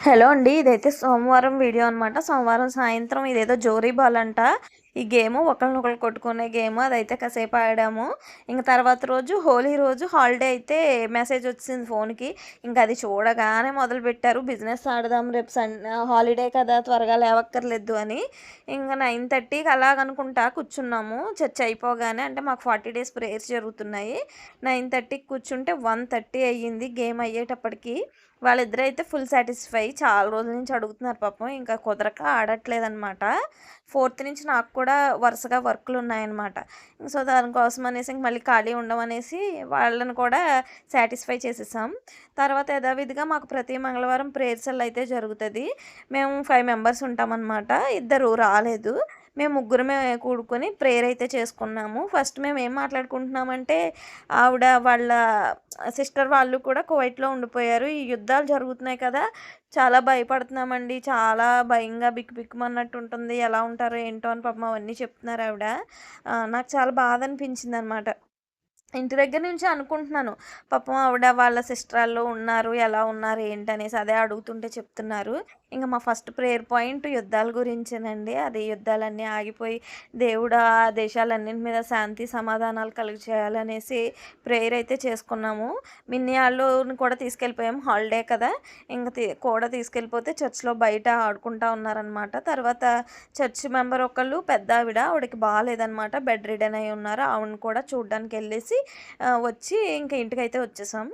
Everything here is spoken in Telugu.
హలో అండి. ఇదైతే సోమవారం వీడియో అనమాట. సోమవారం సాయంత్రం ఇదేదో జోరీ బాల్ అంట. ఈ గేము ఒకళ్ళనొకళ్ళు కొట్టుకునే గేము. అదైతే కాసేపు ఆడాము. ఇంక తర్వాత రోజు హోలీ రోజు హాలిడే అయితే మెసేజ్ వచ్చింది ఫోన్‌కి. ఇంక అది చూడగానే మొదలుపెట్టారు. బిజినెస్ ఆడదాం రేపు హాలిడే కదా! త్వరగా లేవక్కర్లేదు అని. ఇంక 9:30కి అలాగనుకుంటా కూర్చున్నాము. చర్చ్ అయిపోగానే అంటే మాకు 40 డేస్ ప్రేయర్స్ జరుగుతున్నాయి. 9:30కి కూర్చుంటే 1:30 అయ్యింది గేమ్ అయ్యేటప్పటికి. వాళ్ళిద్దరైతే ఫుల్ సాటిస్ఫై. చాలా రోజుల నుంచి అడుగుతున్నారు పాపం. ఇంకా కుదరక ఆడట్లేదనమాట. ఫోర్త్ నుంచి నాకు కూడా వరుసగా వర్కులున్నాయనమాట. సో, దానికోసం అనేసి ఇంక మళ్ళీ ఖాళీ ఉండమనేసి వాళ్ళని కూడా సాటిస్ఫై చేసేసాం. తర్వాత యథావిధిగా మాకు ప్రతి మంగళవారం ప్రేయర్ సెల్ అయితే జరుగుతది. మేము 5 మెంబర్స్ ఉంటామనమాట. ఇద్దరు రాలేదు. మేము ముగ్గురమే కూడుకొని ప్రేయర్ అయితే చేసుకున్నాము. ఫస్ట్ మేమేం మాట్లాడుకుంటున్నామంటే, ఆవిడ వాళ్ళ సిస్టర్ వాళ్ళు కూడా కువైట్‌లో ఉండిపోయారు. ఈ యుద్ధాలు జరుగుతున్నాయి కదా! చాలా భయపడుతున్నామండి. చాలా భయంగా బిక్కుబిక్కుమన్నట్టు ఉంటుంది. ఎలా ఉంటారో ఏంటో అని పాపం అవన్నీ చెప్తున్నారావిడ. నాకు చాలా బాధనిపించిందనమాట. ఇంటి దగ్గర నుంచే అనుకుంటున్నాను. పాపం ఆవిడ వాళ్ళ సిస్టరాళ్ళు ఉన్నారు. ఎలా ఉన్నారు ఏంటనేసి అదే అడుగుతుంటే చెప్తున్నారు. ఇంక మా ఫస్ట్ ప్రేయర్ పాయింట్ యుద్ధాల గురించేనండి. అది యుద్ధాలన్నీ ఆగిపోయి దేవుడు ఆ దేశాలన్నింటి మీద శాంతి సమాధానాలు కలుగచేయాలనేసి ప్రేయర్ అయితే చేసుకున్నాము. మిన్ని ఆళ్ళుని కూడా తీసుకెళ్ళిపోయాం. హాలిడే కదా! ఇంక కూడా తీసుకెళ్ళిపోతే చర్చ్‌లో బయట ఆడుకుంటా ఉన్నారనమాట. తర్వాత చర్చ్ మెంబర్ ఒకళ్ళు పెద్దావిడ. ఆవిడకి బాలేదనమాట. బెడ్ రిడెన్ అయ్యి ఉన్నారు. ఆవిడని కూడా చూడ్డానికెళ్ళేసి వచ్చి ఇంక ఇంటికైతే వచ్చేసాం.